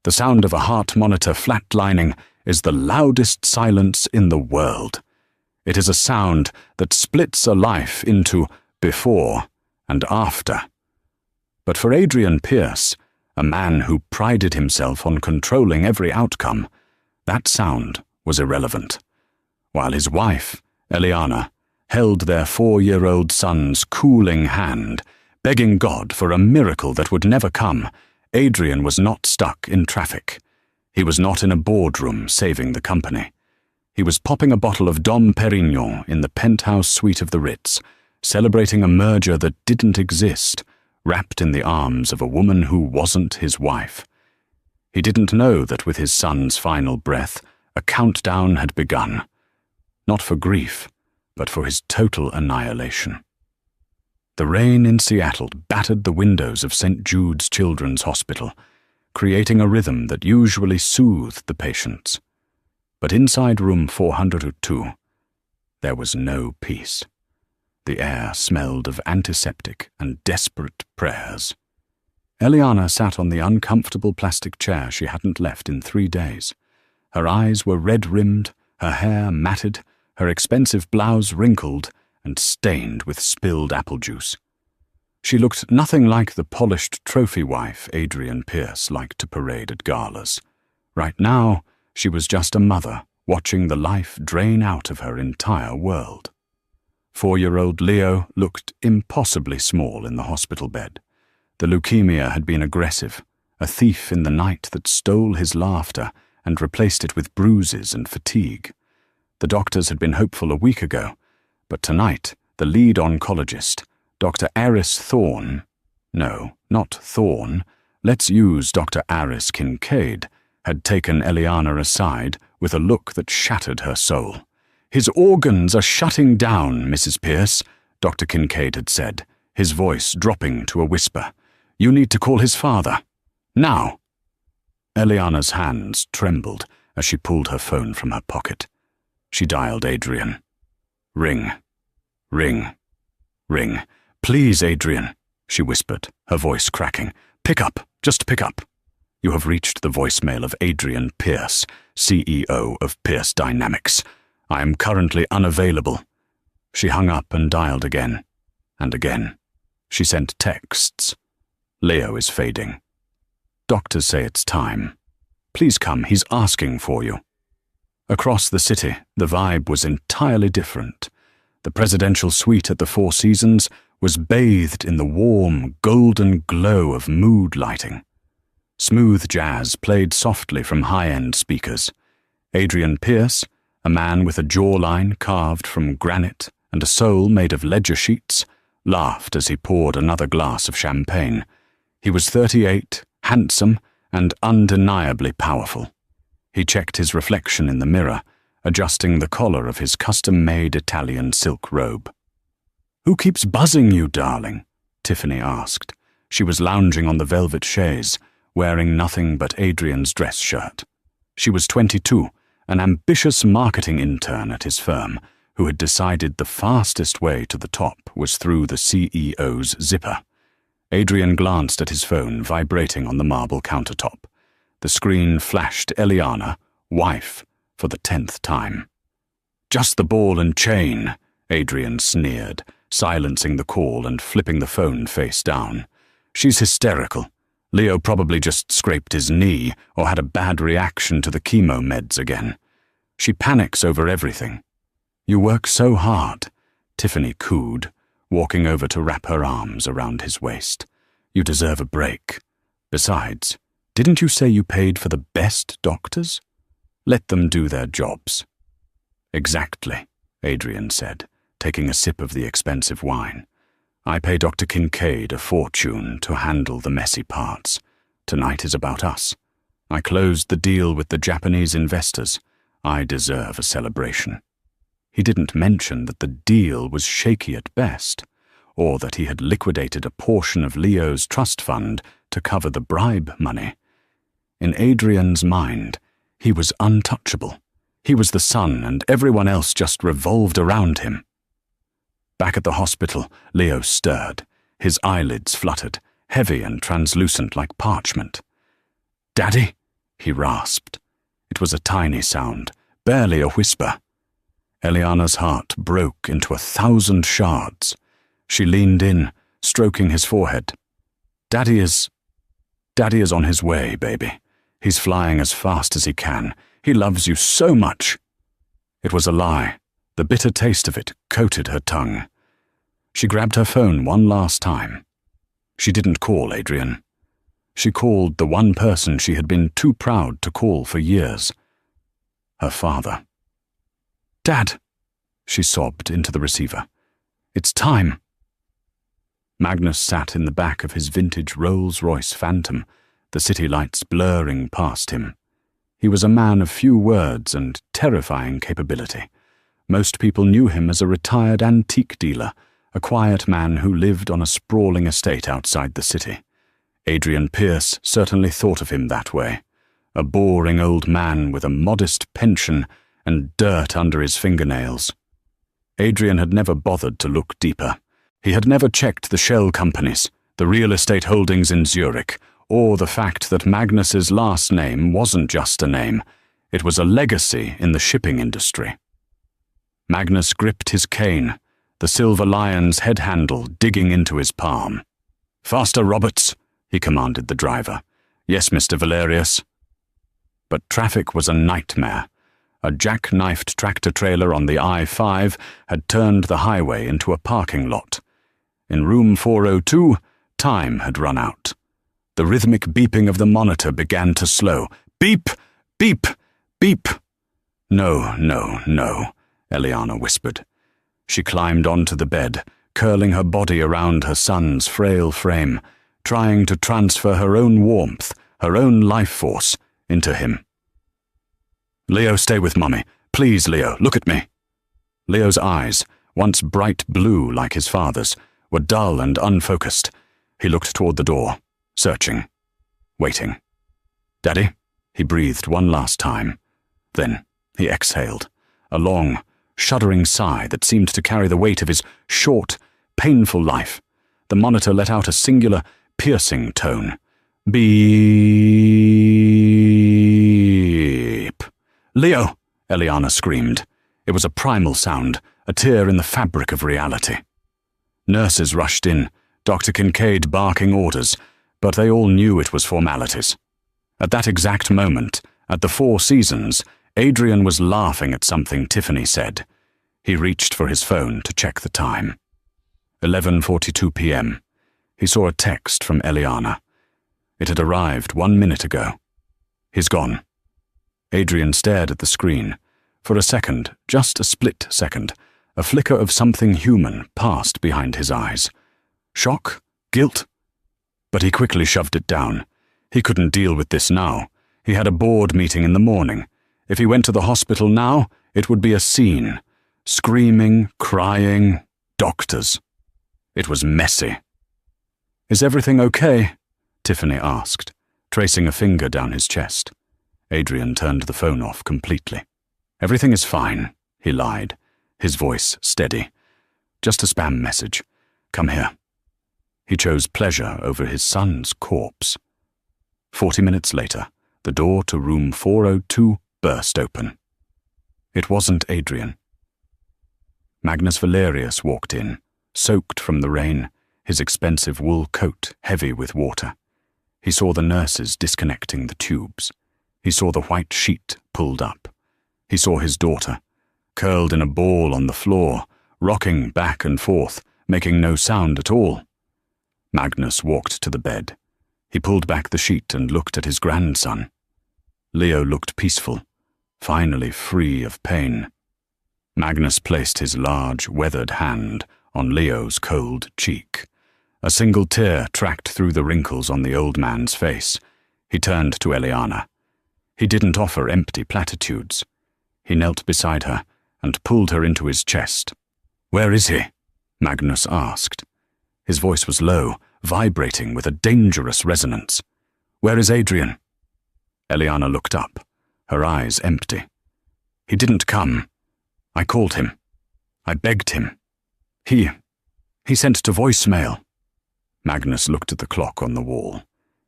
The sound of a heart monitor flatlining is the loudest silence in the world. It is a sound that splits a life into before and after. But for Adrian Pierce, a man who prided himself on controlling every outcome, that sound was irrelevant. While his wife, Eliana, held their 4-year-old son's cooling hand, begging God for a miracle that would never come, Adrian was not stuck in traffic. He was not in a boardroom saving the company. He was popping a bottle of Dom Perignon in the penthouse suite of the Ritz, celebrating a merger that didn't exist, wrapped in the arms of a woman who wasn't his wife. He didn't know that with his son's final breath, a countdown had begun. Not for grief, but for his total annihilation. The rain in Seattle battered the windows of St. Jude's Children's Hospital, creating a rhythm that usually soothed the patients. But inside room 402, there was no peace. The air smelled of antiseptic and desperate prayers. Eliana sat on the uncomfortable plastic chair she hadn't left in 3 days. Her eyes were red-rimmed, her hair matted, her expensive blouse wrinkled and stained with spilled apple juice. She looked nothing like the polished trophy wife Adrian Pierce liked to parade at galas. Right now, she was just a mother watching the life drain out of her entire world. 4-year-old Leo looked impossibly small in the hospital bed. The leukemia had been aggressive, a thief in the night that stole his laughter and replaced it with bruises and fatigue. The doctors had been hopeful a week ago, but tonight the lead oncologist, Dr. Aris Thorne, no, not Thorne, let's use Dr. Aris Kincaid, had taken Eliana aside with a look that shattered her soul. "His organs are shutting down, Mrs. Pierce," Dr. Kincaid had said, his voice dropping to a whisper. "You need to call his father. Now." Eliana's hands trembled as she pulled her phone from her pocket. She dialed Adrian. "Ring. Ring. Ring. Please, Adrian," she whispered, her voice cracking. "Pick up. Just pick up. You have reached the voicemail of Adrian Pierce, CEO of Pierce Dynamics. I am currently unavailable." She hung up and dialed again. And again. She sent texts. "Leo is fading. Doctors say it's time. Please come, he's asking for you." Across the city, the vibe was entirely different. The presidential suite at the Four Seasons was bathed in the warm, golden glow of mood lighting. Smooth jazz played softly from high-end speakers. Adrian Pierce, a man with a jawline carved from granite and a soul made of ledger sheets, laughed as he poured another glass of champagne. He was 38, handsome, and undeniably powerful. He checked his reflection in the mirror, adjusting the collar of his custom-made Italian silk robe. "Who keeps buzzing you, darling?" Tiffany asked. She was lounging on the velvet chaise, wearing nothing but Adrian's dress shirt. She was 22, an ambitious marketing intern at his firm, who had decided the fastest way to the top was through the CEO's zipper. Adrian glanced at his phone vibrating on the marble countertop. The screen flashed Eliana, wife, for the 10th time. "Just the ball and chain," Adrian sneered, silencing the call and flipping the phone face down. "She's hysterical. Leo probably just scraped his knee or had a bad reaction to the chemo meds again. She panics over everything." "You work so hard," Tiffany cooed, walking over to wrap her arms around his waist. "You deserve a break. Besides, didn't you say you paid for the best doctors? Let them do their jobs." "Exactly," Adrian said, taking a sip of the expensive wine. "I pay Dr. Kincaid a fortune to handle the messy parts. Tonight is about us. I closed the deal with the Japanese investors. I deserve a celebration." He didn't mention that the deal was shaky at best, or that he had liquidated a portion of Leo's trust fund to cover the bribe money. In Adrian's mind, he was untouchable. He was the sun, and everyone else just revolved around him. Back at the hospital, Leo stirred. His eyelids fluttered, heavy and translucent like parchment. "Daddy?" he rasped. It was a tiny sound, barely a whisper. Eliana's heart broke into 1,000 shards. She leaned in, stroking his forehead. Daddy is on his way, baby. He's flying as fast as he can. He loves you so much. It was a lie. The bitter taste of it coated her tongue. She grabbed her phone one last time. She didn't call Adrian. She called the one person she had been too proud to call for years. Her father. Dad, she sobbed into the receiver. It's time. Magnus sat in the back of his vintage Rolls-Royce Phantom, the city lights blurring past him. He was a man of few words and terrifying capability. Most people knew him as a retired antique dealer, a quiet man who lived on a sprawling estate outside the city. Adrian Pierce certainly thought of him that way, a boring old man with a modest pension and dirt under his fingernails. Adrian had never bothered to look deeper. He had never checked the shell companies, the real estate holdings in Zurich, or the fact that Magnus's last name wasn't just a name, it was a legacy in the shipping industry. Magnus gripped his cane, the silver lion's head handle digging into his palm. "Faster, Roberts," he commanded the driver. "Yes, Mr. Valerius." But traffic was a nightmare. A jackknifed tractor-trailer on the I-5 had turned the highway into a parking lot. In room 402, time had run out. The rhythmic beeping of the monitor began to slow. "Beep! Beep! Beep!" "No, no, no," Eliana whispered. She climbed onto the bed, curling her body around her son's frail frame, trying to transfer her own warmth, her own life force, into him. "Leo, stay with Mummy. Please, Leo, look at me." Leo's eyes, once bright blue like his father's, were dull and unfocused. He looked toward the door, searching, waiting. "Daddy?" he breathed one last time. Then he exhaled, a long, shuddering sigh that seemed to carry the weight of his short, painful life. The monitor let out a singular, piercing tone. Beep. "Leo!" Eliana screamed. It was a primal sound, a tear in the fabric of reality. Nurses rushed in, Dr. Kincaid barking orders, but they all knew it was formalities. At that exact moment, at the Four Seasons, Adrian was laughing at something Tiffany said. He reached for his phone to check the time. 11:42 p.m. He saw a text from Eliana. It had arrived 1 minute ago. "He's gone." Adrian stared at the screen. For a second, just a split second, a flicker of something human passed behind his eyes. Shock? Guilt? But he quickly shoved it down. He couldn't deal with this now. He had a board meeting in the morning. If he went to the hospital now, it would be a scene. Screaming, crying, doctors. It was messy. "Is everything okay?" Tiffany asked, tracing a finger down his chest. Adrian turned the phone off completely. "Everything is fine," he lied, his voice steady. "Just a spam message. Come here." He chose pleasure over his son's corpse. 40 minutes later, the door to room 402 burst open. It wasn't Adrian. Magnus Valerius walked in, soaked from the rain, his expensive wool coat heavy with water. He saw the nurses disconnecting the tubes. He saw the white sheet pulled up. He saw his daughter, curled in a ball on the floor, rocking back and forth, making no sound at all. Magnus walked to the bed. He pulled back the sheet and looked at his grandson. Leo looked peaceful, finally free of pain. Magnus placed his large, weathered hand on Leo's cold cheek. A single tear tracked through the wrinkles on the old man's face. He turned to Eliana. He didn't offer empty platitudes. He knelt beside her and pulled her into his chest. "Where is he?" Magnus asked. His voice was low, vibrating with a dangerous resonance. "Where is Adrian?" Eliana looked up, her eyes empty. "He didn't come. I called him. I begged him. He sent to voicemail." Magnus looked at the clock on the wall.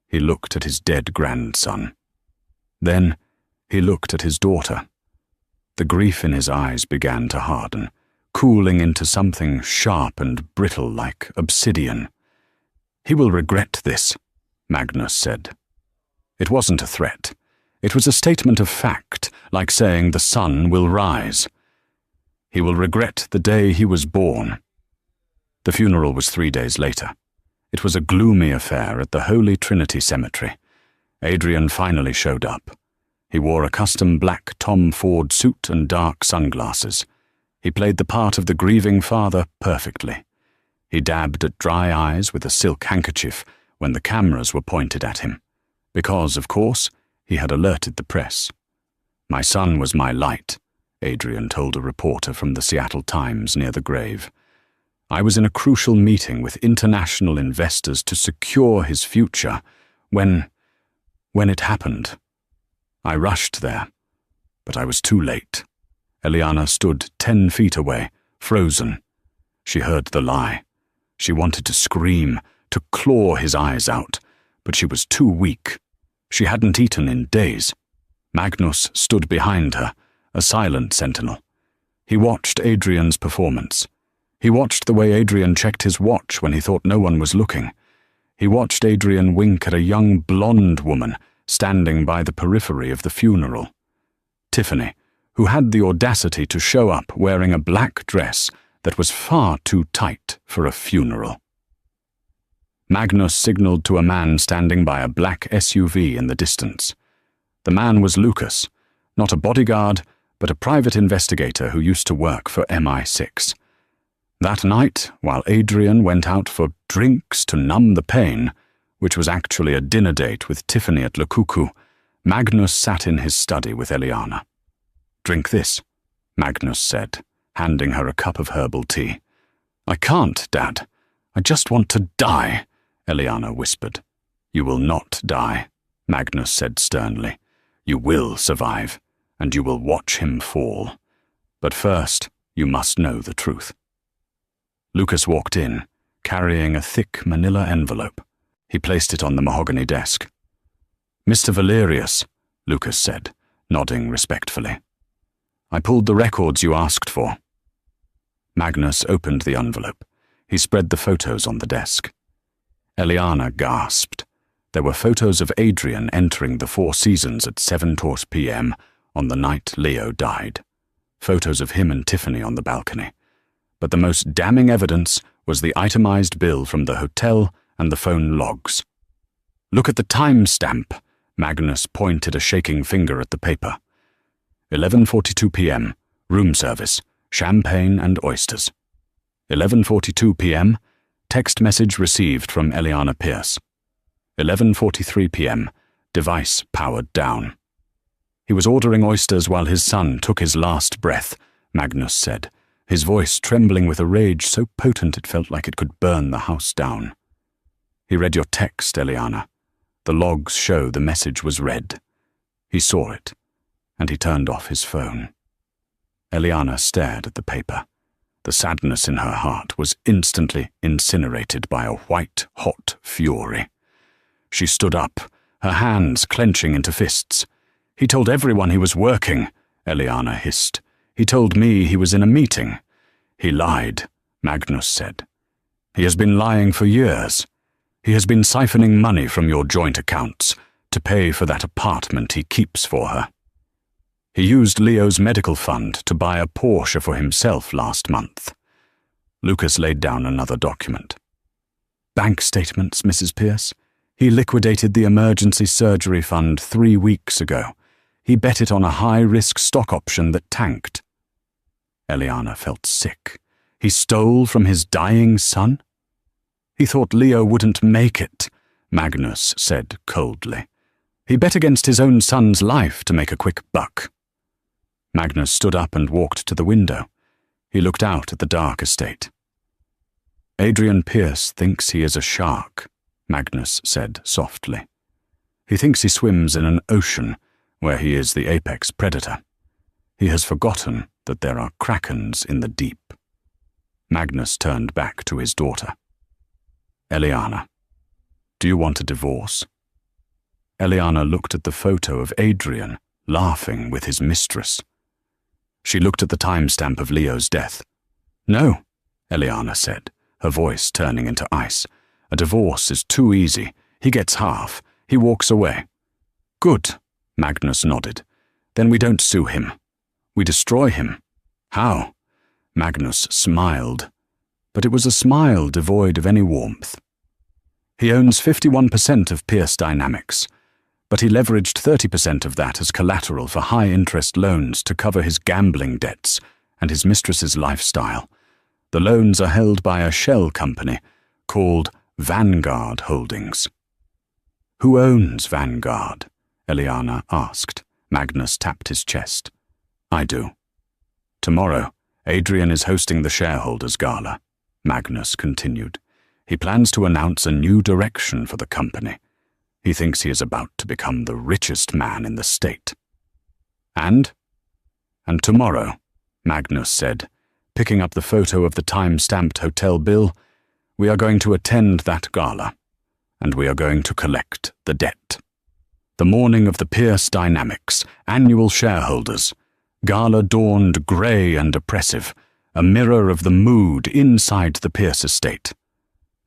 He looked at his dead grandson. Then he looked at his daughter. The grief in his eyes began to harden, cooling into something sharp and brittle like obsidian. "He will regret this," Magnus said. It wasn't a threat. It was a statement of fact, like saying the sun will rise. He will regret the day he was born. The funeral was 3 days later. It was a gloomy affair at the Holy Trinity Cemetery. Adrian finally showed up. He wore a custom black Tom Ford suit and dark sunglasses. He played the part of the grieving father perfectly. He dabbed at dry eyes with a silk handkerchief when the cameras were pointed at him, because, of course, he had alerted the press. "My son was my light," Adrian told a reporter from the Seattle Times near the grave. "I was in a crucial meeting with international investors to secure his future when it happened. I rushed there, but I was too late." Eliana stood 10 feet away, frozen. She heard the lie. She wanted to scream, to claw his eyes out, but she was too weak. She hadn't eaten in days. Magnus stood behind her, a silent sentinel. He watched Adrian's performance. He watched the way Adrian checked his watch when he thought no one was looking. He watched Adrian wink at a young blonde woman standing by the periphery of the funeral. Tiffany, who had the audacity to show up wearing a black dress that was far too tight for a funeral. Magnus signaled to a man standing by a black SUV in the distance. The man was Lucas, not a bodyguard, but a private investigator who used to work for MI6. That night, while Adrian went out for drinks to numb the pain, which was actually a dinner date with Tiffany at Le Cuckoo, Magnus sat in his study with Eliana. "Drink this," Magnus said, handing her a cup of herbal tea. "I can't, Dad. I just want to die," Eliana whispered. "You will not die," Magnus said sternly. "You will survive, and you will watch him fall. But first, you must know the truth." Lucas walked in, carrying a thick manila envelope. He placed it on the mahogany desk. "Mr. Valerius," Lucas said, nodding respectfully. "I pulled the records you asked for." Magnus opened the envelope. He spread the photos on the desk. Eliana gasped. There were photos of Adrian entering the Four Seasons at 7:20 p.m. on the night Leo died. Photos of him and Tiffany on the balcony. But the most damning evidence was the itemized bill from the hotel and the phone logs. "Look at the timestamp," Magnus pointed a shaking finger at the paper. 11:42 p.m., room service, champagne and oysters. 11:42 p.m., text message received from Eliana Pierce. 11:43 p.m., device powered down. "He was ordering oysters while his son took his last breath," Magnus said, his voice trembling with a rage so potent it felt like it could burn the house down. "He read your text, Eliana. The logs show the message was read. He saw it, and he turned off his phone." Eliana stared at the paper. The sadness in her heart was instantly incinerated by a white-hot fury. She stood up, her hands clenching into fists. "He told everyone he was working," Eliana hissed. "He told me he was in a meeting." "He lied," Magnus said. "He has been lying for years. He has been siphoning money from your joint accounts to pay for that apartment he keeps for her. He used Leo's medical fund to buy a Porsche for himself last month." Lucas laid down another document. "Bank statements, Mrs. Pierce. He liquidated the emergency surgery fund 3 weeks ago. He bet it on a high-risk stock option that tanked." Eliana felt sick. He stole from his dying son? "He thought Leo wouldn't make it," Magnus said coldly. "He bet against his own son's life to make a quick buck." Magnus stood up and walked to the window. He looked out at the dark estate. "Adrian Pierce thinks he is a shark," Magnus said softly. "He thinks he swims in an ocean where he is the apex predator. He has forgotten that there are krakens in the deep." Magnus turned back to his daughter. "Eliana, do you want a divorce?" Eliana looked at the photo of Adrian, laughing with his mistress. She looked at the timestamp of Leo's death. "No," Eliana said, her voice turning into ice. "A divorce is too easy. He gets half. He walks away." "Good," Magnus nodded. "Then we don't sue him. We destroy him." "How?" Magnus smiled, but it was a smile devoid of any warmth. "He owns 51% of Pierce Dynamics, but he leveraged 30% of that as collateral for high-interest loans to cover his gambling debts and his mistress's lifestyle. The loans are held by a shell company called Vanguard Holdings." "Who owns Vanguard?" Eliana asked. Magnus tapped his chest. "I do." "Tomorrow, Adrian is hosting the shareholders' gala," Magnus continued. "He plans to announce a new direction for the company. He thinks he is about to become the richest man in the state." And tomorrow," Magnus said, picking up the photo of the time-stamped hotel bill, "we are going to attend that gala, and we are going to collect the debt. The morning of the Pierce Dynamics annual shareholders, gala dawned grey and oppressive, a mirror of the mood inside the Pierce estate.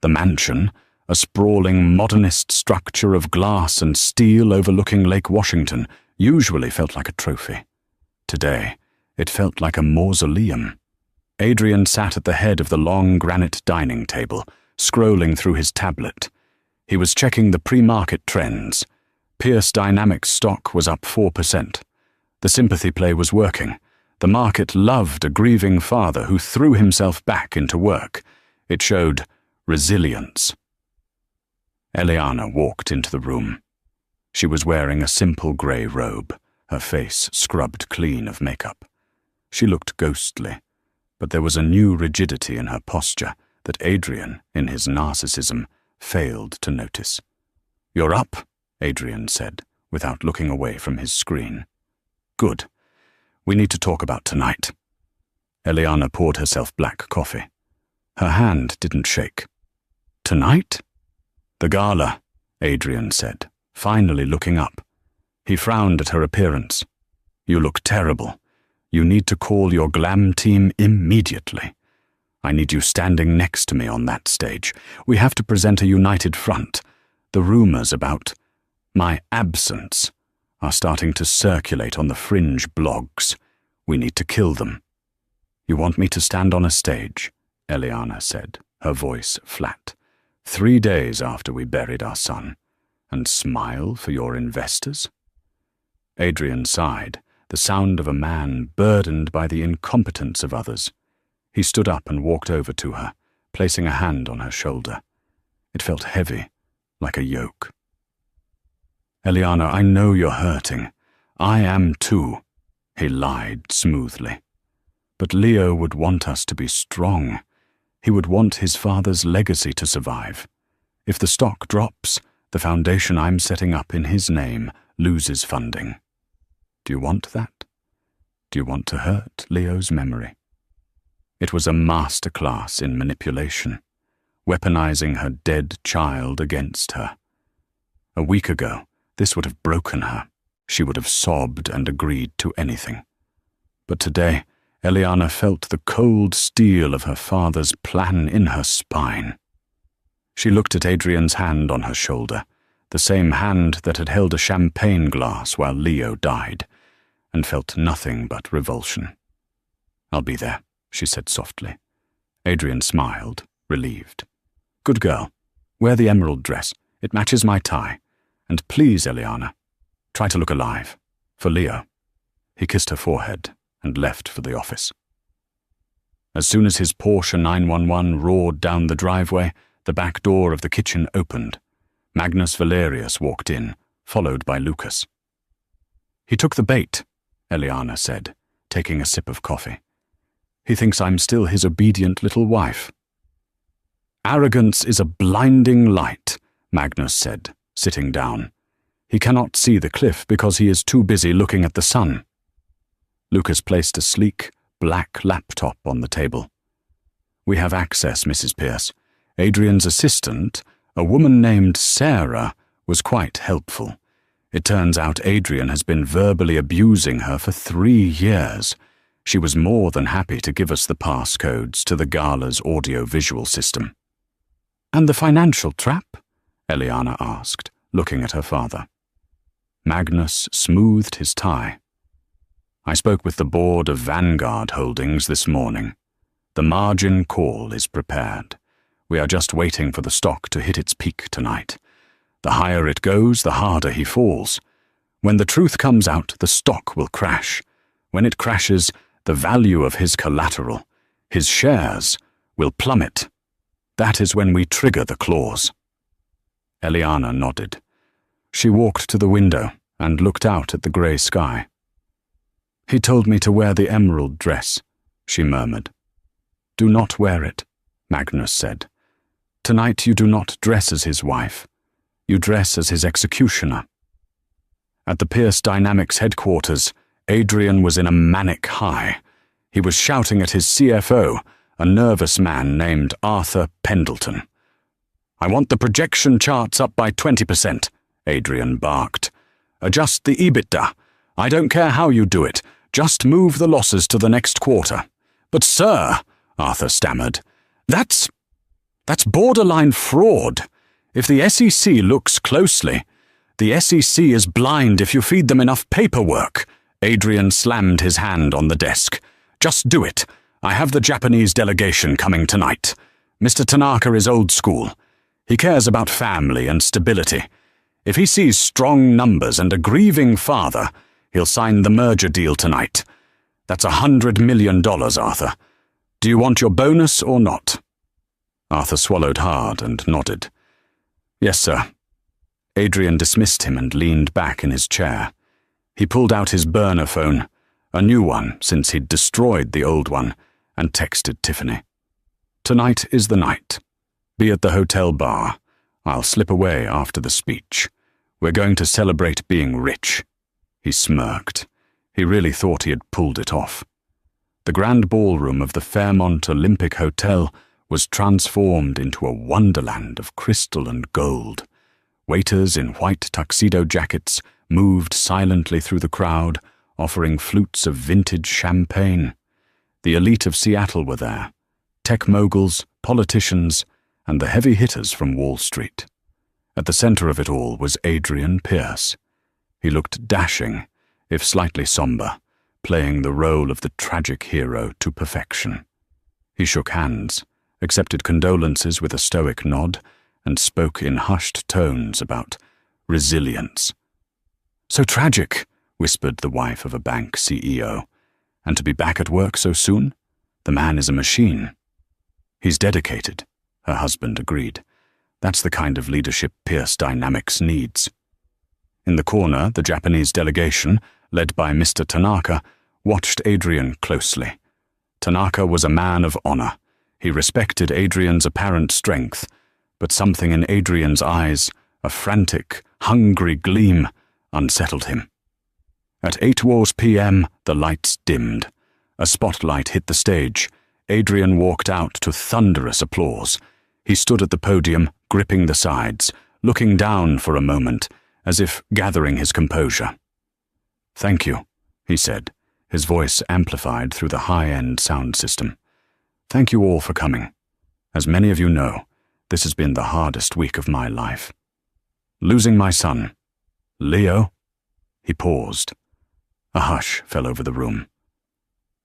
The mansion, a sprawling modernist structure of glass and steel overlooking Lake Washington, usually felt like a trophy. Today, it felt like a mausoleum. Adrian sat at the head of the long granite dining table, scrolling through his tablet. He was checking the pre-market trends. Pierce Dynamics stock was up 4%. The sympathy play was working. The market loved a grieving father who threw himself back into work. It showed resilience. Eliana walked into the room. She was wearing a simple grey robe, her face scrubbed clean of makeup. She looked ghostly, but there was a new rigidity in her posture that Adrian, in his narcissism, failed to notice. "You're up," Adrian said, without looking away from his screen. "Good. We need to talk about tonight." Eliana poured herself black coffee. Her hand didn't shake. "Tonight?" "The gala," Adrian said, finally looking up. He frowned at her appearance. "You look terrible. You need to call your glam team immediately. I need you standing next to me on that stage. We have to present a united front. The rumors about my absence are starting to circulate on the fringe blogs. We need to kill them." "You want me to stand on a stage?" Eliana said, her voice flat. 3 days after we buried our son, and smile for your investors?" Adrian sighed, the sound of a man burdened by the incompetence of others. He stood up and walked over to her, placing a hand on her shoulder. It felt heavy, like a yoke. "Eliana, I know you're hurting. I am too," he lied smoothly. "But Leo would want us to be strong. He would want his father's legacy to survive. If the stock drops, the foundation I'm setting up in his name loses funding. Do you want that? Do you want to hurt Leo's memory?" It was a masterclass in manipulation, weaponizing her dead child against her. A week ago, this would have broken her. She would have sobbed and agreed to anything. But today, Eliana felt the cold steel of her father's plan in her spine. She looked at Adrian's hand on her shoulder, the same hand that had held a champagne glass while Leo died, and felt nothing but revulsion. "I'll be there," she said softly. Adrian smiled, relieved. "Good girl. Wear the emerald dress. It matches my tie. And please, Eliana, try to look alive. For Leo." He kissed her forehead and left for the office. As soon as his Porsche 911 roared down the driveway, the back door of the kitchen opened. Magnus Valerius walked in, followed by Lucas. "He took the bait," Eliana said, taking a sip of coffee. "He thinks I'm still his obedient little wife." "Arrogance is a blinding light," Magnus said, sitting down. "He cannot see the cliff because he is too busy looking at the sun." Lucas placed a sleek, black laptop on the table. "We have access, Mrs. Pierce. Adrian's assistant, a woman named Sarah, was quite helpful. It turns out Adrian has been verbally abusing her for 3 years. She was more than happy to give us the passcodes to the gala's audio-visual system. "And the financial trap?" Eliana asked, looking at her father. Magnus smoothed his tie. "I spoke with the board of Vanguard Holdings this morning. The margin call is prepared. We are just waiting for the stock to hit its peak tonight. The higher it goes, the harder he falls. When the truth comes out, the stock will crash. When it crashes, the value of his collateral, his shares, will plummet. That is when we trigger the clause." Eliana nodded. She walked to the window and looked out at the grey sky. "He told me to wear the emerald dress," she murmured. "Do not wear it," Magnus said. "Tonight you do not dress as his wife. You dress as his executioner." At the Pierce Dynamics headquarters, Adrian was in a manic high. He was shouting at his CFO, a nervous man named Arthur Pendleton. "I want the projection charts up by 20%, Adrian barked. "Adjust the EBITDA. I don't care how you do it. Just move the losses to the next quarter." "But sir," Arthur stammered, that's borderline fraud. If the SEC looks closely, the SEC is blind if you feed them enough paperwork." Adrian slammed his hand on the desk. "Just do it. I have the Japanese delegation coming tonight. Mr. Tanaka is old school. He cares about family and stability. If he sees strong numbers and a grieving father, he'll sign the merger deal tonight. That's $100 million, Arthur. Do you want your bonus or not?" Arthur swallowed hard and nodded. "Yes, sir." Adrian dismissed him and leaned back in his chair. He pulled out his burner phone, a new one since he'd destroyed the old one, and texted Tiffany. "Tonight is the night. Be at the hotel bar. I'll slip away after the speech. We're going to celebrate being rich." He smirked. He really thought he had pulled it off. The grand ballroom of the Fairmont Olympic Hotel was transformed into a wonderland of crystal and gold. Waiters in white tuxedo jackets moved silently through the crowd, offering flutes of vintage champagne. The elite of Seattle were there, tech moguls, politicians, and the heavy hitters from Wall Street. At the center of it all was Adrian Pierce. He looked dashing, if slightly somber, playing the role of the tragic hero to perfection. He shook hands, accepted condolences with a stoic nod, and spoke in hushed tones about resilience. "So tragic," whispered the wife of a bank CEO. "And to be back at work so soon? The man is a machine." "He's dedicated," her husband agreed. "That's the kind of leadership Pierce Dynamics needs." In the corner, the Japanese delegation, led by Mr. Tanaka, watched Adrian closely. Tanaka was a man of honor. He respected Adrian's apparent strength, but something in Adrian's eyes, a frantic, hungry gleam, unsettled him. At 8:00 p.m., the lights dimmed. A spotlight hit the stage. Adrian walked out to thunderous applause. He stood at the podium, gripping the sides, looking down for a moment, as if gathering his composure. "Thank you," he said, his voice amplified through the high-end sound system. "Thank you all for coming. As many of you know, this has been the hardest week of my life. Losing my son, Leo." He paused. A hush fell over the room.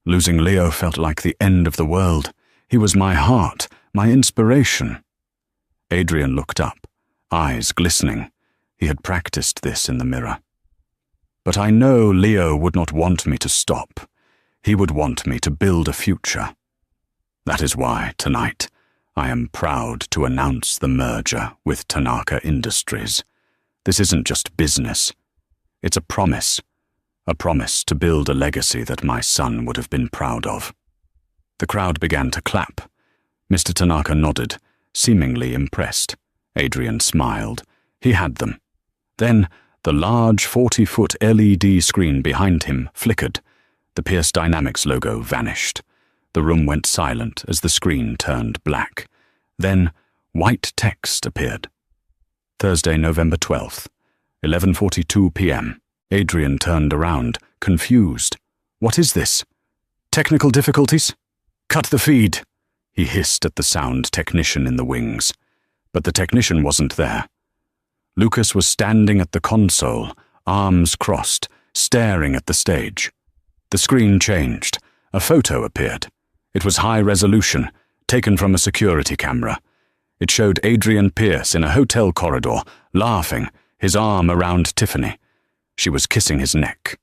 Losing Leo felt like the end of the world. He was my heart, my inspiration. Adrian looked up, eyes glistening. He had practiced this in the mirror. "But I know Leo would not want me to stop. He would want me to build a future. That is why, tonight, I am proud to announce the merger with Tanaka Industries. This isn't just business. It's a promise to build a legacy that my son would have been proud of." The crowd began to clap. Mr. Tanaka nodded, seemingly impressed. Adrian smiled. He had them. Then, the large 40-foot LED screen behind him flickered. The Pierce Dynamics logo vanished. The room went silent as the screen turned black. Then, white text appeared. Thursday, November 12th. 11:42 p.m. Adrian turned around, confused. What is this? Technical difficulties? Cut the feed, he hissed at the sound technician in the wings. But the technician wasn't there. Lucas was standing at the console, arms crossed, staring at the stage. The screen changed. A photo appeared. It was high resolution, taken from a security camera. It showed Adrian Pierce in a hotel corridor, laughing, his arm around Tiffany. She was kissing his neck.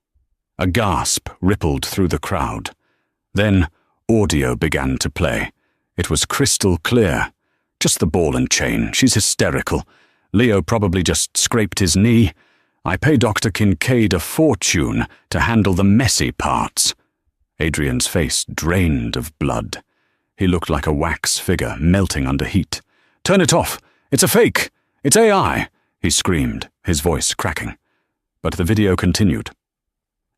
A gasp rippled through the crowd. Then audio began to play. It was crystal clear. Just the ball and chain. She's hysterical. Leo probably just scraped his knee. I pay Dr. Kincaid a fortune to handle the messy parts. Adrian's face drained of blood. He looked like a wax figure melting under heat. Turn it off! It's a fake! It's AI! He screamed, his voice cracking. But the video continued.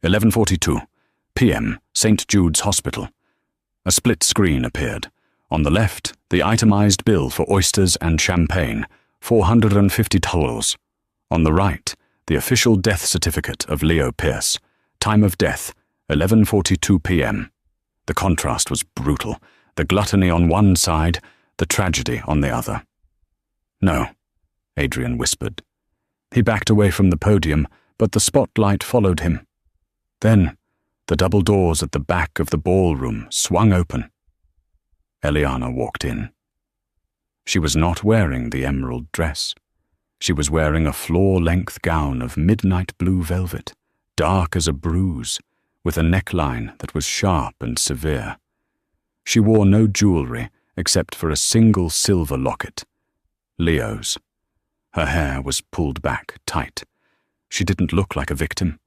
11:42 p.m. St. Jude's Hospital. A split screen appeared. On the left, the itemized bill for oysters and champagne, $450. On the right, the official death certificate of Leo Pierce. Time of death, 11:42 p.m. The contrast was brutal. The gluttony on one side, the tragedy on the other. No, Adrian whispered. He backed away from the podium, but the spotlight followed him. Then, the double doors at the back of the ballroom swung open. Eliana walked in. She was not wearing the emerald dress. She was wearing a floor-length gown of midnight blue velvet, dark as a bruise, with a neckline that was sharp and severe. She wore no jewelry except for a single silver locket. Leo's. Her hair was pulled back tight. She didn't look like a victim.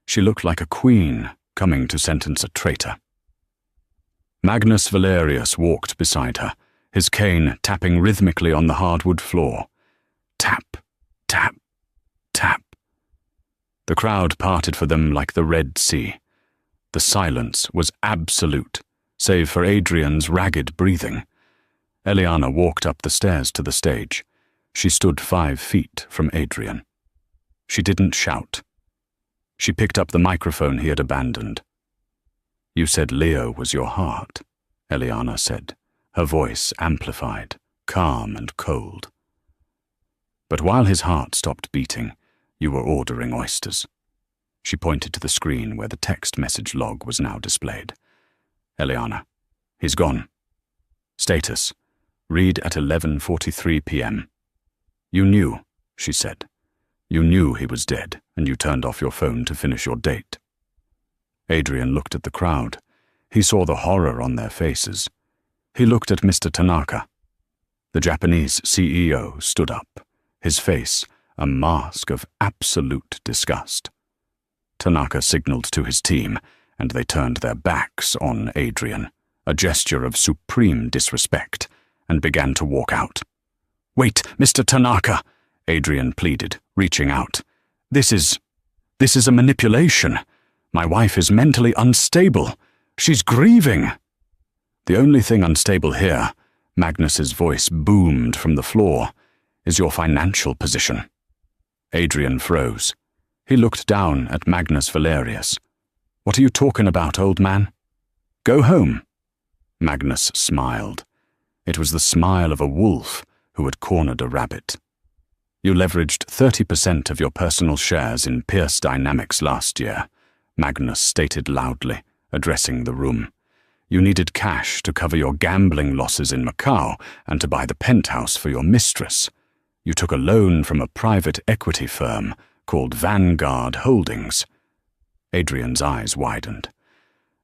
She looked like a queen coming to sentence a traitor. Magnus Valerius walked beside her, his cane tapping rhythmically on the hardwood floor. Tap, tap, tap. The crowd parted for them like the Red Sea. The silence was absolute, save for Adrian's ragged breathing. Eliana walked up the stairs to the stage. She stood 5 feet from Adrian. She didn't shout. She picked up the microphone he had abandoned. You said Leo was your heart, Eliana said, her voice amplified, calm and cold. But while his heart stopped beating, you were ordering oysters. She pointed to the screen where the text message log was now displayed. Eliana, he's gone. Status, read at 11:43 p.m. You knew, she said. You knew he was dead, and you turned off your phone to finish your date. Adrian looked at the crowd. He saw the horror on their faces. He looked at Mr. Tanaka. The Japanese CEO stood up, his face a mask of absolute disgust. Tanaka signaled to his team, and they turned their backs on Adrian, a gesture of supreme disrespect, and began to walk out. Wait, Mr. Tanaka, Adrian pleaded, reaching out. This is a manipulation. My wife is mentally unstable. She's grieving. The only thing unstable here, Magnus's voice boomed from the floor, is your financial position. Adrian froze. He looked down at Magnus Valerius. What are you talking about, old man? Go home. Magnus smiled. It was the smile of a wolf who had cornered a rabbit. You leveraged 30% of your personal shares in Pierce Dynamics last year, Magnus stated loudly, addressing the room. You needed cash to cover your gambling losses in Macau and to buy the penthouse for your mistress. You took a loan from a private equity firm called Vanguard Holdings. Adrian's eyes widened.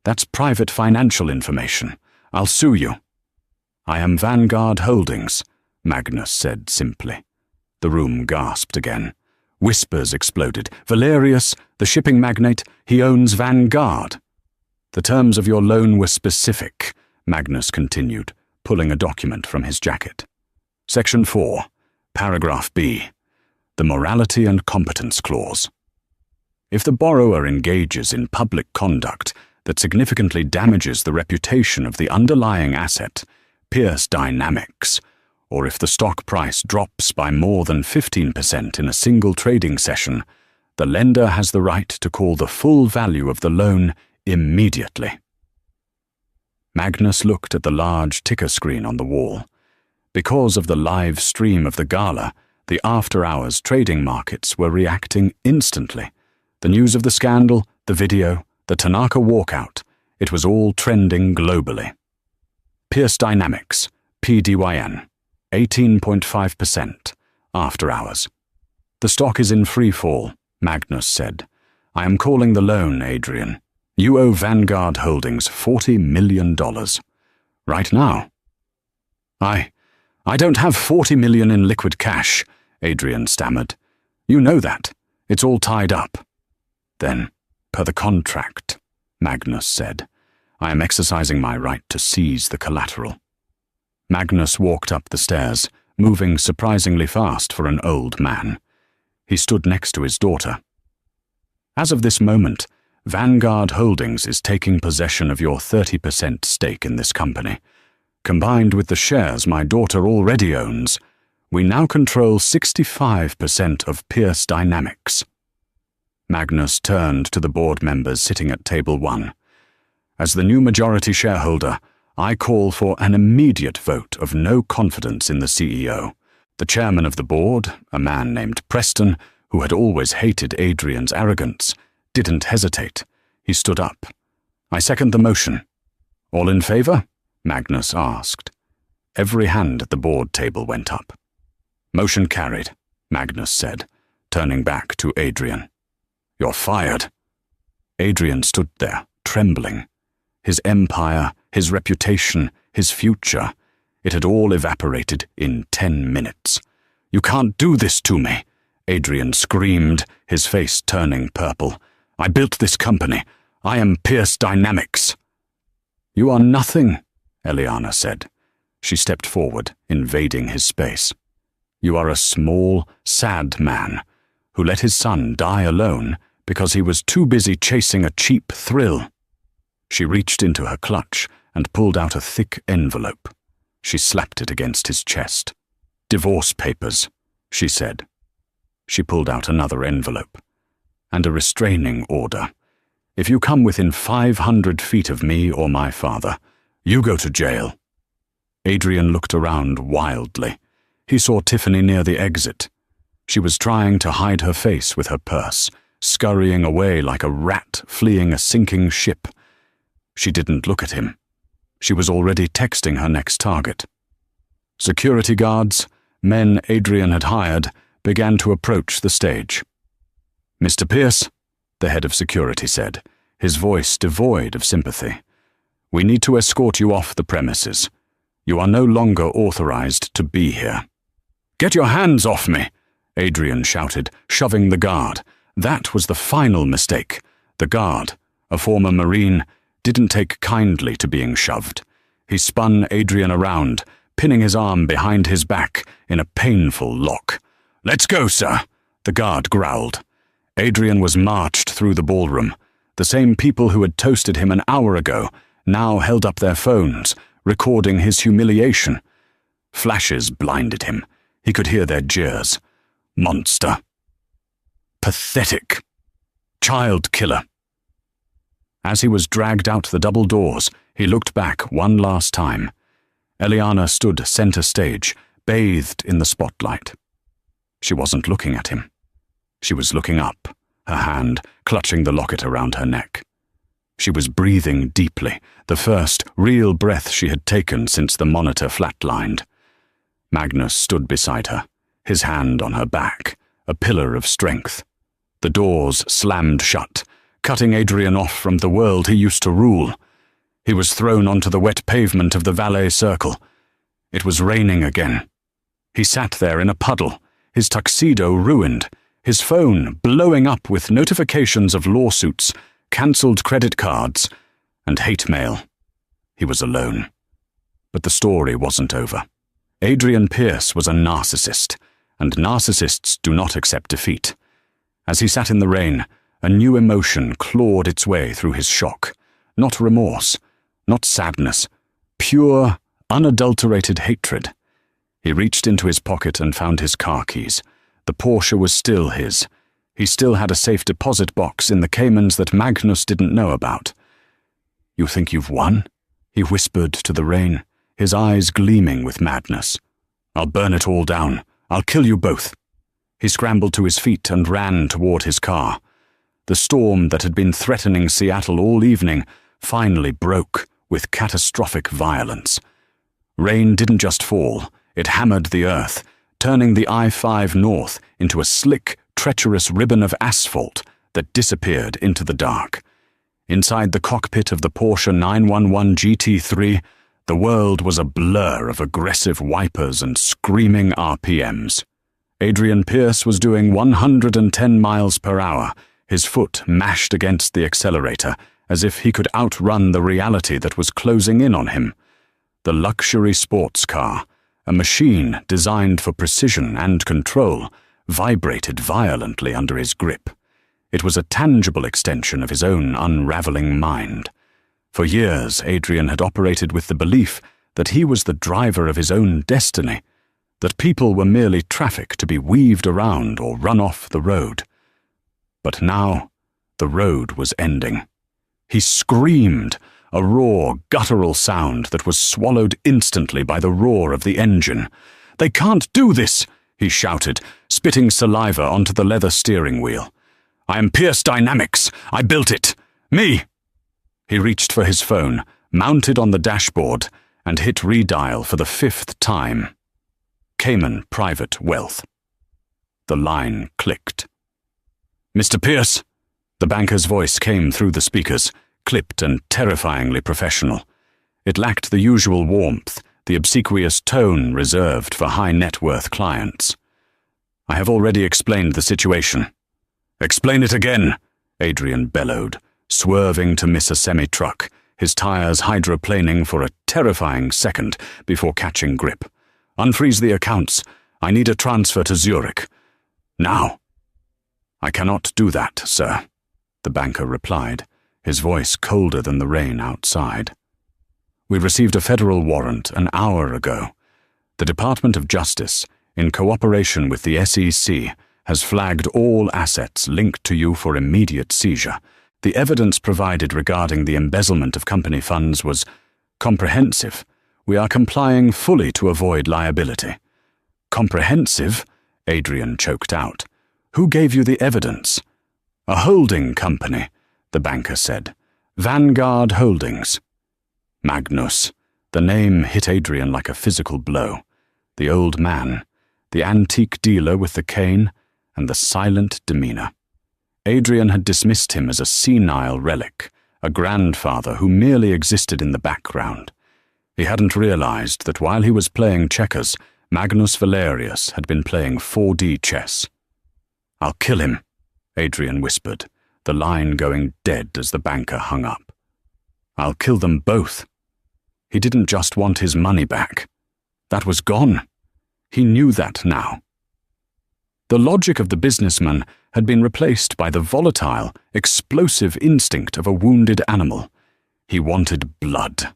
That's private financial information. I'll sue you. I am Vanguard Holdings, Magnus said simply. The room gasped again. Whispers exploded. Valerius, the shipping magnate, he owns Vanguard. The terms of your loan were specific, Magnus continued, pulling a document from his jacket. Section 4, Paragraph B, the Morality and Competence Clause. If the borrower engages in public conduct that significantly damages the reputation of the underlying asset, Pierce Dynamics, or if the stock price drops by more than 15% in a single trading session, the lender has the right to call the full value of the loan immediately. Magnus looked at the large ticker screen on the wall. Because of the live stream of the gala, the after-hours trading markets were reacting instantly. The news of the scandal, the video, the Tanaka walkout, it was all trending globally. Pierce Dynamics, PDYN, 18.5%, after hours. The stock is in free fall, Magnus said. I am calling the loan, Adrian. You owe Vanguard Holdings $40 million. Right now. I don't have $40 million in liquid cash, Adrian stammered. You know that. It's all tied up. Then, per the contract, Magnus said, I am exercising my right to seize the collateral. Magnus walked up the stairs, moving surprisingly fast for an old man. He stood next to his daughter. As of this moment, Vanguard Holdings is taking possession of your 30% stake in this company. Combined with the shares my daughter already owns, we now control 65% of Pierce Dynamics. Magnus turned to the board members sitting at table 1. As the new majority shareholder, I call for an immediate vote of no confidence in the CEO. The chairman of the board, a man named Preston, who had always hated Adrian's arrogance, didn't hesitate. He stood up. I second the motion. All in favor? Magnus asked. Every hand at the board table went up. Motion carried, Magnus said, turning back to Adrian. You're fired. Adrian stood there, trembling. His empire, his reputation, his future, it had all evaporated in 10 minutes. You can't do this to me, Adrian screamed, his face turning purple. I built this company. I am Pierce Dynamics. You are nothing, Eliana said. She stepped forward, invading his space. You are a small, sad man who let his son die alone because he was too busy chasing a cheap thrill. She reached into her clutch and pulled out a thick envelope. She slapped it against his chest. Divorce papers, she said. She pulled out another envelope. And a restraining order. If you come within 500 feet of me or my father, you go to jail. Adrian looked around wildly. He saw Tiffany near the exit. She was trying to hide her face with her purse, scurrying away like a rat fleeing a sinking ship. She didn't look at him. She was already texting her next target. Security guards, men Adrian had hired, began to approach the stage. Mr. Pierce, the head of security said, his voice devoid of sympathy. We need to escort you off the premises. You are no longer authorized to be here. Get your hands off me, Adrian shouted, shoving the guard. That was the final mistake. The guard, a former Marine, didn't take kindly to being shoved. He spun Adrian around, pinning his arm behind his back in a painful lock. Let's go, sir, the guard growled. Adrian was marched through the ballroom. The same people who had toasted him an hour ago now held up their phones, recording his humiliation. Flashes blinded him. He could hear their jeers. Monster. Pathetic. Child killer. As he was dragged out the double doors, he looked back one last time. Eliana stood center stage, bathed in the spotlight. She wasn't looking at him. She was looking up, her hand clutching the locket around her neck. She was breathing deeply, the first real breath she had taken since the monitor flatlined. Magnus stood beside her, his hand on her back, a pillar of strength. The doors slammed shut, cutting Adrian off from the world he used to rule. He was thrown onto the wet pavement of the valet circle. It was raining again. He sat there in a puddle, his tuxedo ruined, his phone blowing up with notifications of lawsuits, cancelled credit cards, and hate mail. He was alone. But the story wasn't over. Adrian Pierce was a narcissist, and narcissists do not accept defeat. As he sat in the rain, a new emotion clawed its way through his shock. Not remorse, not sadness, pure, unadulterated hatred. He reached into his pocket and found his car keys. The Porsche was still his. He still had a safe deposit box in the Caymans that Magnus didn't know about. "You think you've won?" he whispered to the rain, his eyes gleaming with madness. "I'll burn it all down. I'll kill you both." He scrambled to his feet and ran toward his car. The storm that had been threatening Seattle all evening finally broke with catastrophic violence. Rain didn't just fall, it hammered the earth, turning the I-5 north into a slick, treacherous ribbon of asphalt that disappeared into the dark. Inside the cockpit of the Porsche 911 GT3, the world was a blur of aggressive wipers and screaming RPMs. Adrian Pierce was doing 110 miles per hour, his foot mashed against the accelerator, as if he could outrun the reality that was closing in on him. The luxury sports car, a machine designed for precision and control, vibrated violently under his grip. It was a tangible extension of his own unraveling mind. For years, Adrian had operated with the belief that he was the driver of his own destiny, that people were merely traffic to be weaved around or run off the road. But now, the road was ending. He screamed, a raw, guttural sound that was swallowed instantly by the roar of the engine. "They can't do this!" he shouted, spitting saliva onto the leather steering wheel. "I am Pierce Dynamics. I built it. Me!" He reached for his phone, mounted on the dashboard, and hit redial for the 5th time. Cayman Private Wealth. The line clicked. "Mr. Pierce?" The banker's voice came through the speakers, clipped and terrifyingly professional. It lacked the usual warmth, the obsequious tone reserved for high-net-worth clients. "I have already explained the situation." "Explain it again," Adrian bellowed, swerving to miss a semi-truck, his tires hydroplaning for a terrifying second before catching grip. "Unfreeze the accounts. I need a transfer to Zurich. Now." "I cannot do that, sir," the banker replied, his voice colder than the rain outside. "We received a federal warrant an hour ago. The Department of Justice, in cooperation with the SEC, has flagged all assets linked to you for immediate seizure. The evidence provided regarding the embezzlement of company funds was comprehensive. We are complying fully to avoid liability." "Comprehensive?" Adrian choked out. "Who gave you the evidence?" "A holding company," the banker said. "Vanguard Holdings." Magnus. The name hit Adrian like a physical blow. The old man, the antique dealer with the cane, and the silent demeanor. Adrian had dismissed him as a senile relic, a grandfather who merely existed in the background. He hadn't realized that while he was playing checkers, Magnus Valerius had been playing 4D chess. "I'll kill him," Adrian whispered, the line going dead as the banker hung up. "I'll kill them both." He didn't just want his money back. That was gone. He knew that now. The logic of the businessman had been replaced by the volatile, explosive instinct of a wounded animal. He wanted blood.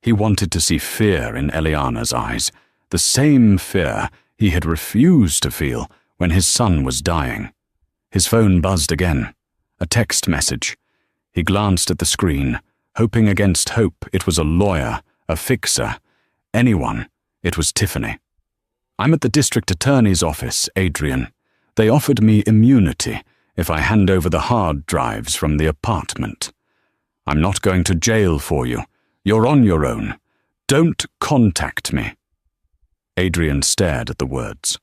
He wanted to see fear in Eliana's eyes, the same fear he had refused to feel when his son was dying. His phone buzzed again. A text message. He glanced at the screen, hoping against hope it was a lawyer, a fixer, anyone. It was Tiffany. "I'm at the district attorney's office, Adrian. They offered me immunity if I hand over the hard drives from the apartment. I'm not going to jail for you. You're on your own. Don't contact me." Adrian stared at the words.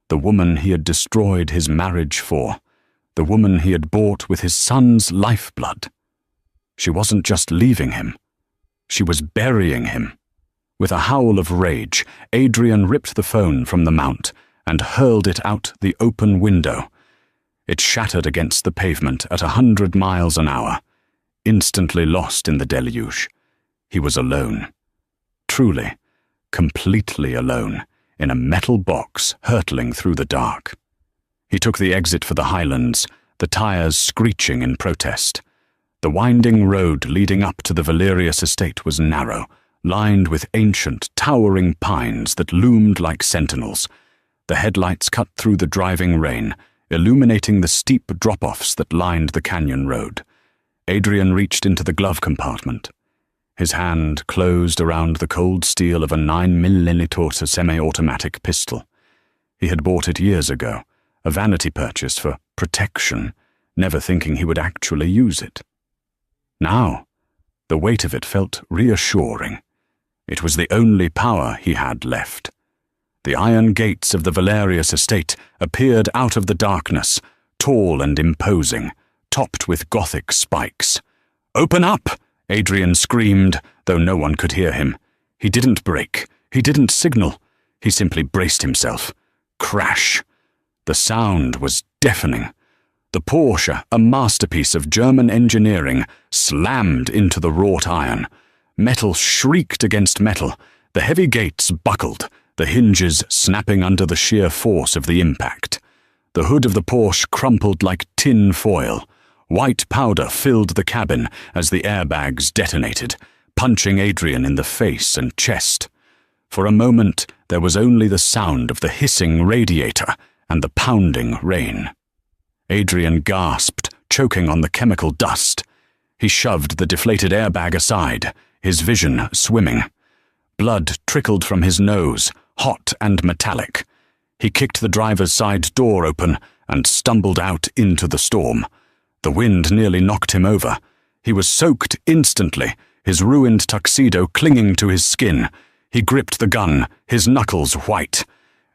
The woman he had destroyed his marriage for. The woman he had bought with his son's lifeblood. She wasn't just leaving him. She was burying him. With a howl of rage, Adrian ripped the phone from the mount and hurled it out the open window. It shattered against the pavement at 100 miles an hour, instantly lost in the deluge. He was alone. Truly, completely alone, in a metal box hurtling through the dark. He took the exit for the Highlands, the tires screeching in protest. The winding road leading up to the Valerius estate was narrow, lined with ancient, towering pines that loomed like sentinels. The headlights cut through the driving rain, illuminating the steep drop-offs that lined the canyon road. Adrian reached into the glove compartment. His hand closed around the cold steel of a 9mm semi-automatic pistol. He had bought it years ago, a vanity purchase for protection, never thinking he would actually use it. Now, the weight of it felt reassuring. It was the only power he had left. The iron gates of the Valerius estate appeared out of the darkness, tall and imposing, topped with Gothic spikes. "Open up!" Adrian screamed, though no one could hear him. He didn't brake. He didn't signal. He simply braced himself. Crash! The sound was deafening. The Porsche, a masterpiece of German engineering, slammed into the wrought iron. Metal shrieked against metal. The heavy gates buckled, the hinges snapping under the sheer force of the impact. The hood of the Porsche crumpled like tin foil. White powder filled the cabin as the airbags detonated, punching Adrian in the face and chest. For a moment, there was only the sound of the hissing radiator and the pounding rain. Adrian gasped, choking on the chemical dust. He shoved the deflated airbag aside, his vision swimming. Blood trickled from his nose, hot and metallic. He kicked the driver's side door open and stumbled out into the storm. The wind nearly knocked him over. He was soaked instantly, his ruined tuxedo clinging to his skin. He gripped the gun, his knuckles white.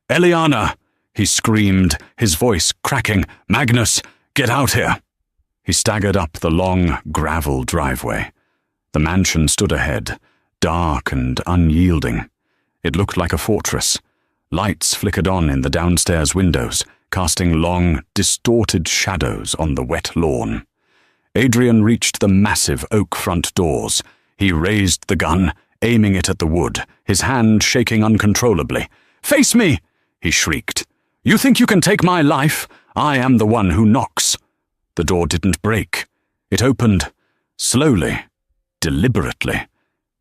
"Eliana!" he screamed, his voice cracking. "Magnus, get out here!" He staggered up the long, gravel driveway. The mansion stood ahead, dark and unyielding. It looked like a fortress. Lights flickered on in the downstairs windows, casting long, distorted shadows on the wet lawn. Adrian reached the massive oak front doors. He raised the gun, aiming it at the wood, his hand shaking uncontrollably. "Face me!" he shrieked. "You think you can take my life? I am the one who knocks." The door didn't break. It opened, slowly, deliberately.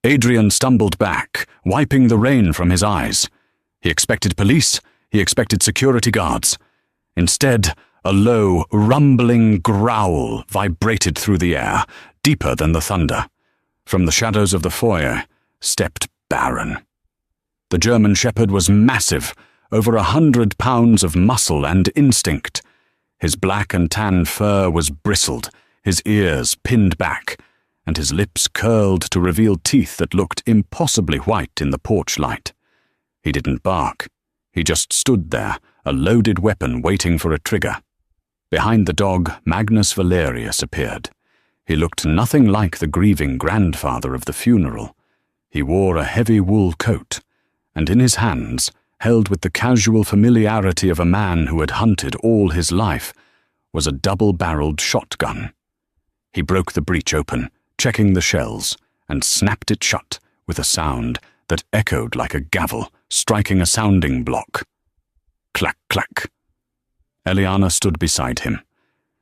Adrian stumbled back, wiping the rain from his eyes. He expected police. He expected security guards. Instead, a low, rumbling growl vibrated through the air, deeper than the thunder. From the shadows of the foyer stepped Baron. The German shepherd was massive, over 100 pounds of muscle and instinct. His black and tan fur was bristled, his ears pinned back, and his lips curled to reveal teeth that looked impossibly white in the porch light. He didn't bark. He just stood there, a loaded weapon waiting for a trigger. Behind the dog, Magnus Valerius appeared. He looked nothing like the grieving grandfather of the funeral. He wore a heavy wool coat, and in his hands, held with the casual familiarity of a man who had hunted all his life, was a double-barreled shotgun. He broke the breech open, checking the shells, and snapped it shut with a sound that echoed like a gavel striking a sounding block. Clack, clack. Eliana stood beside him.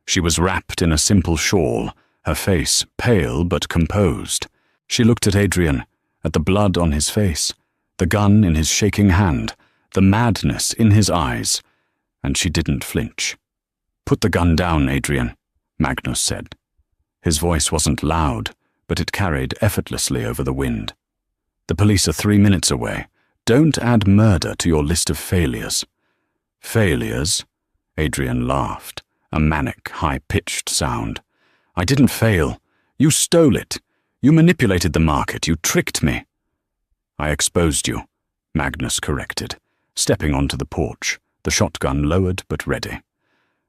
She was wrapped in a simple shawl, her face pale but composed. She looked at Adrian, at the blood on his face, the gun in his shaking hand, the madness in his eyes, and she didn't flinch. "Put the gun down, Adrian," Magnus said. His voice wasn't loud, but it carried effortlessly over the wind. "The police are 3 minutes away. Don't add murder to your list of failures." "Failures?" Adrian laughed, a manic, high-pitched sound. "I didn't fail. You stole it. You manipulated the market. You tricked me." "I exposed you," Magnus corrected, stepping onto the porch, the shotgun lowered but ready.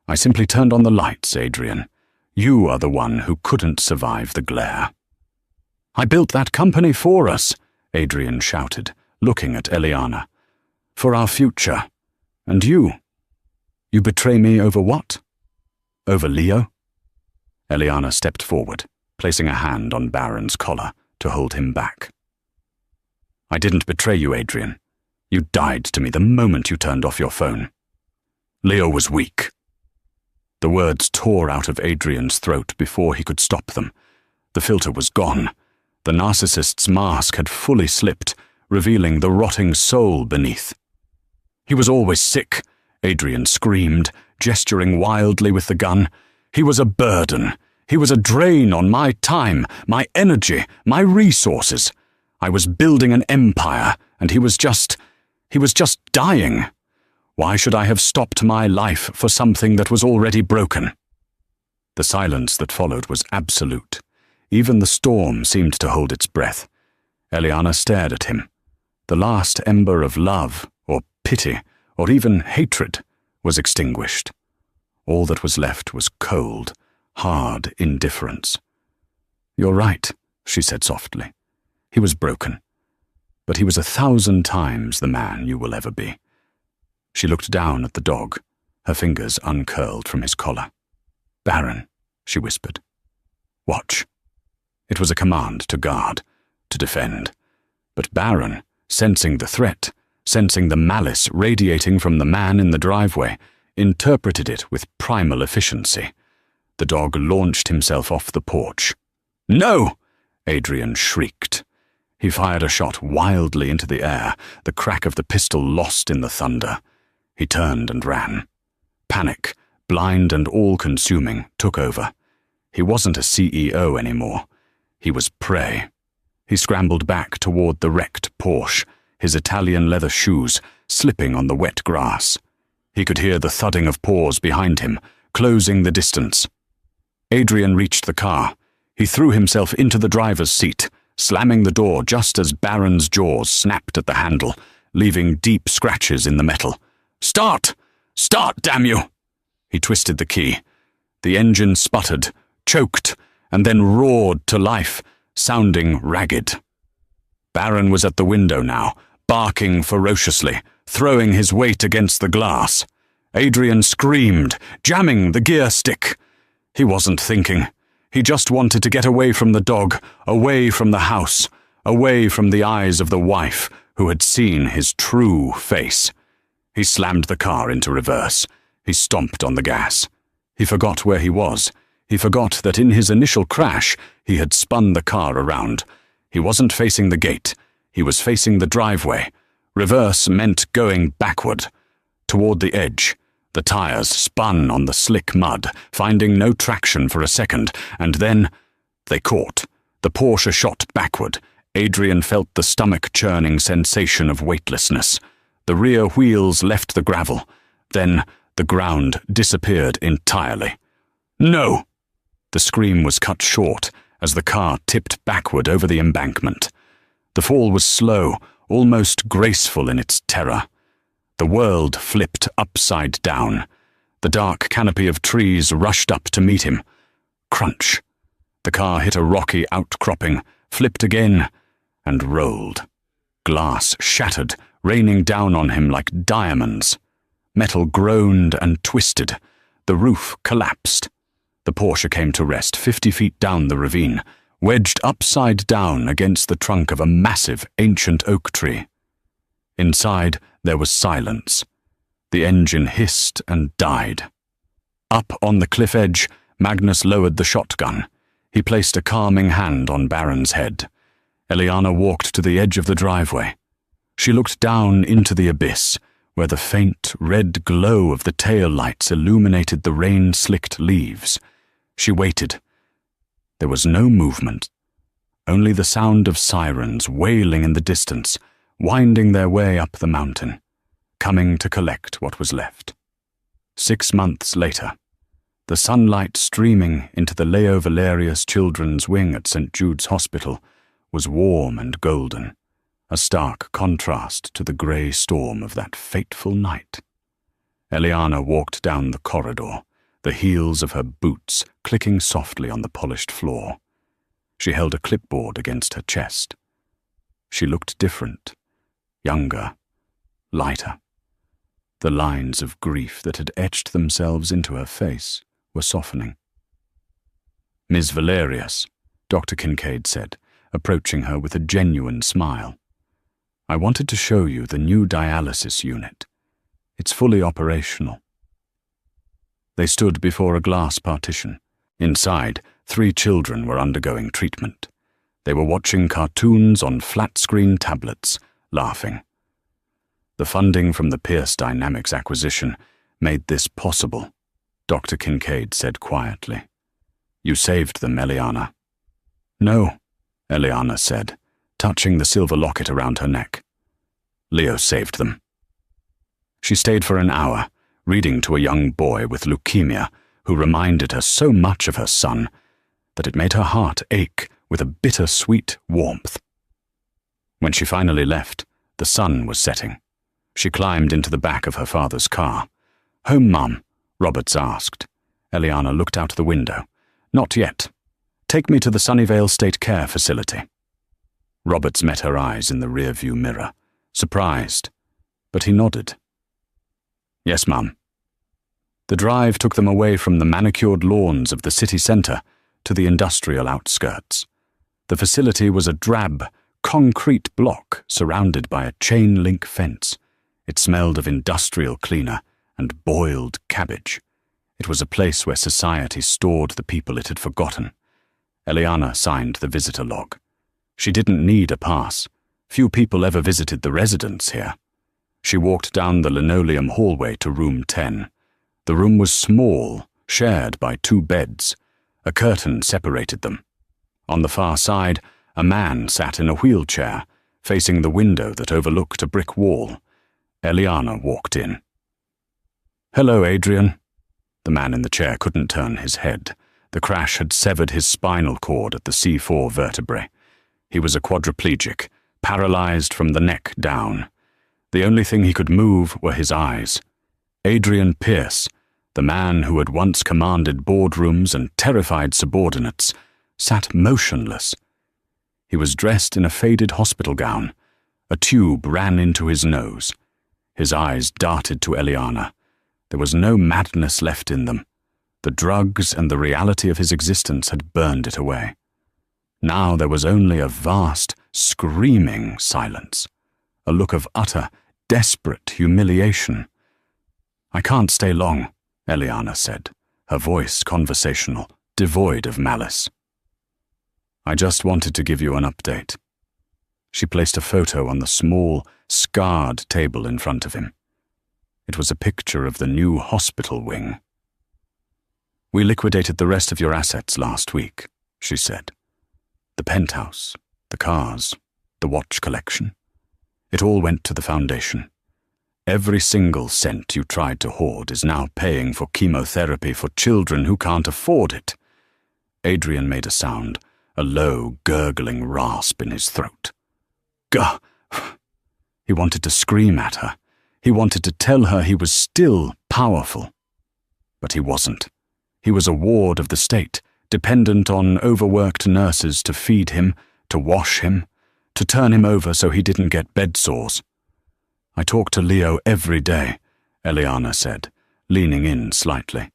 "I simply turned on the lights, Adrian. You are the one who couldn't survive the glare." "I built that company for us," Adrian shouted, looking at Eliana. "For our future. And you? You betray me over what? Over Leo?" Eliana stepped forward, placing a hand on Baron's collar to hold him back. "I didn't betray you, Adrian. You died to me the moment you turned off your phone. Leo was weak." The words tore out of Adrian's throat before he could stop them. The filter was gone. The narcissist's mask had fully slipped, revealing the rotting soul beneath. "He was always sick," Adrian screamed, gesturing wildly with the gun. "He was a burden. He was a drain on my time, my energy, my resources. I was building an empire, and he was just dying. Why should I have stopped my life for something that was already broken?" The silence that followed was absolute. Even the storm seemed to hold its breath. Eliana stared at him. The last ember of love, or pity, or even hatred, was extinguished. All that was left was cold, hard indifference. "You're right," she said softly. "He was broken. But he was 1,000 times the man you will ever be." She looked down at the dog, her fingers uncurled from his collar. "Baron," she whispered. "Watch." It was a command to guard, to defend. But Baron, sensing the threat, sensing the malice radiating from the man in the driveway, interpreted it with primal efficiency. The dog launched himself off the porch. "No!" Adrian shrieked. He fired a shot wildly into the air, the crack of the pistol lost in the thunder. He turned and ran. Panic, blind and all-consuming, took over. He wasn't a CEO anymore. He was prey. He scrambled back toward the wrecked Porsche, his Italian leather shoes slipping on the wet grass. He could hear the thudding of paws behind him, closing the distance. Adrian reached the car. He threw himself into the driver's seat, slamming the door just as Baron's jaws snapped at the handle, leaving deep scratches in the metal. "Start! Start, damn you!" He twisted the key. The engine sputtered, choked, and then roared to life, sounding ragged. Baron was at the window now, barking ferociously, throwing his weight against the glass. Adrian screamed, jamming the gear stick. He wasn't thinking. He just wanted to get away from the dog, away from the house, away from the eyes of the wife who had seen his true face. He slammed the car into reverse. He stomped on the gas. He forgot where he was. He forgot that in his initial crash, he had spun the car around. He wasn't facing the gate. He was facing the driveway. Reverse meant going backward. Toward the edge. The tires spun on the slick mud, finding no traction for a second, and then they caught. The Porsche shot backward. Adrian felt the stomach-churning sensation of weightlessness. The rear wheels left the gravel. Then the ground disappeared entirely. "No!" The scream was cut short as the car tipped backward over the embankment. The fall was slow, almost graceful in its terror. The world flipped upside down. The dark canopy of trees rushed up to meet him. Crunch. The car hit a rocky outcropping, flipped again, and rolled. Glass shattered, raining down on him like diamonds. Metal groaned and twisted. The roof collapsed. The Porsche came to rest 50 feet down the ravine, wedged upside down against the trunk of a massive ancient oak tree. Inside, there was silence. The engine hissed and died. Up on the cliff edge, Magnus lowered the shotgun. He placed a calming hand on Baron's head. Eliana walked to the edge of the driveway. She looked down into the abyss, where the faint red glow of the tail lights illuminated the rain-slicked leaves. She waited. There was no movement, only the sound of sirens wailing in the distance, winding their way up the mountain, coming to collect what was left. 6 months later, the sunlight streaming into the Leo Valerius Children's Wing at St. Jude's Hospital was warm and golden, a stark contrast to the grey storm of that fateful night. Eliana walked down the corridor, the heels of her boots clicking softly on the polished floor. She held a clipboard against her chest. She looked different, younger, lighter. The lines of grief that had etched themselves into her face were softening. "Ms. Valerius," Dr. Kincaid said, approaching her with a genuine smile. "I wanted to show you the new dialysis unit. It's fully operational." They stood before a glass partition. Inside, 3 children were undergoing treatment. They were watching cartoons on flat-screen tablets, laughing. The funding from the Pierce Dynamics acquisition made this possible, Dr. Kincaid said quietly. You saved them, Eliana. No, Eliana said, touching the silver locket around her neck. Leo saved them. She stayed for an hour, reading to a young boy with leukemia who reminded her so much of her son that it made her heart ache with a bitter-sweet warmth. When she finally left, the sun was setting. She climbed into the back of her father's car. Home, Mum? Roberts asked. Eliana looked out the window. Not yet. Take me to the Sunnyvale State Care Facility. Roberts met her eyes in the rear-view mirror, surprised, but he nodded. Yes, Mum. The drive took them away from the manicured lawns of the city centre to the industrial outskirts. The facility was a drab, concrete block surrounded by a chain-link fence. It smelled of industrial cleaner and boiled cabbage. It was a place where society stored the people it had forgotten. Eliana signed the visitor log. She didn't need a pass. Few people ever visited the residence here. She walked down the linoleum hallway to room 10. The room was small, shared by 2 beds. A curtain separated them. On the far side, a man sat in a wheelchair, facing the window that overlooked a brick wall. Eliana walked in. Hello, Adrian. The man in the chair couldn't turn his head. The crash had severed his spinal cord at the C4 vertebrae. He was a quadriplegic, paralyzed from the neck down. The only thing he could move were his eyes. Adrian Pierce, the man who had once commanded boardrooms and terrified subordinates, sat motionless. He was dressed in a faded hospital gown. A tube ran into his nose. His eyes darted to Eliana. There was no madness left in them. The drugs and the reality of his existence had burned it away. Now there was only a vast, screaming silence, a look of utter, desperate humiliation. I can't stay long, Eliana said, her voice conversational, devoid of malice. I just wanted to give you an update. She placed a photo on the small, scarred table in front of him. It was a picture of the new hospital wing. We liquidated the rest of your assets last week, she said. The penthouse, the cars, the watch collection. It all went to the foundation. Every single cent you tried to hoard is now paying for chemotherapy for children who can't afford it. Adrian made a sound, a low, gurgling rasp in his throat. Gah! He wanted to scream at her. He wanted to tell her he was still powerful. But he wasn't. He was a ward of the state, dependent on overworked nurses to feed him, to wash him, to turn him over so he didn't get bed sores. I talk to Leo every day, Eliana said, leaning in slightly.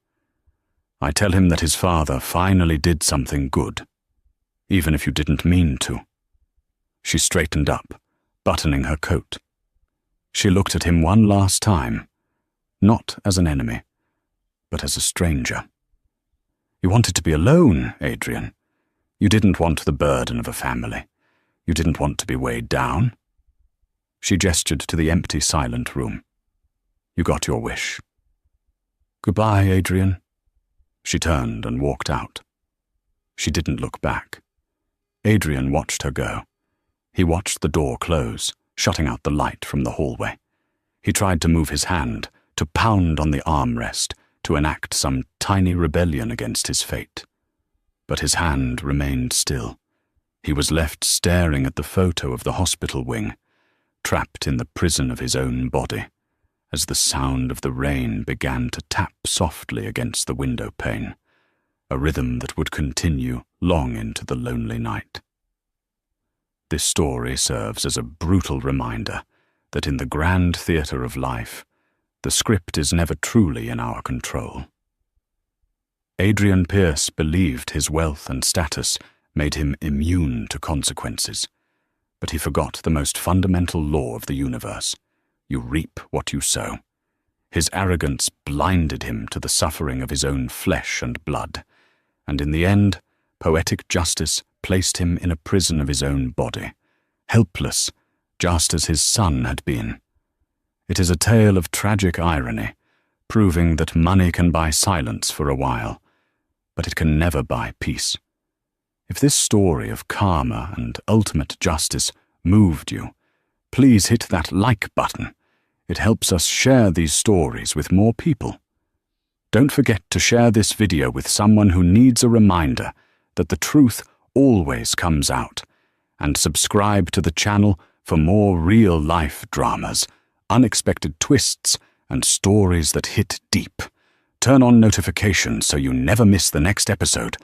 I tell him that his father finally did something good, even if you didn't mean to. She straightened up, buttoning her coat. She looked at him one last time, not as an enemy, but as a stranger. You wanted to be alone, Adrian. You didn't want the burden of a family. You didn't want to be weighed down. She gestured to the empty, silent room. You got your wish. Goodbye, Adrian. She turned and walked out. She didn't look back. Adrian watched her go. He watched the door close, shutting out the light from the hallway. He tried to move his hand, to pound on the armrest, to enact some tiny rebellion against his fate. But his hand remained still. He was left staring at the photo of the hospital wing, trapped in the prison of his own body, as the sound of the rain began to tap softly against the window pane, a rhythm that would continue long into the lonely night. This story serves as a brutal reminder that in the grand theatre of life, the script is never truly in our control. Adrian Pierce believed his wealth and status made him immune to consequences, but he forgot the most fundamental law of the universe. You reap what you sow. His arrogance blinded him to the suffering of his own flesh and blood, and in the end, poetic justice placed him in a prison of his own body, helpless, just as his son had been. It is a tale of tragic irony, proving that money can buy silence for a while, but it can never buy peace. If this story of karma and ultimate justice moved you, please hit that like button. It helps us share these stories with more people. Don't forget to share this video with someone who needs a reminder that the truth always comes out, and subscribe to the channel for more real-life dramas, unexpected twists, and stories that hit deep. Turn on notifications so you never miss the next episode,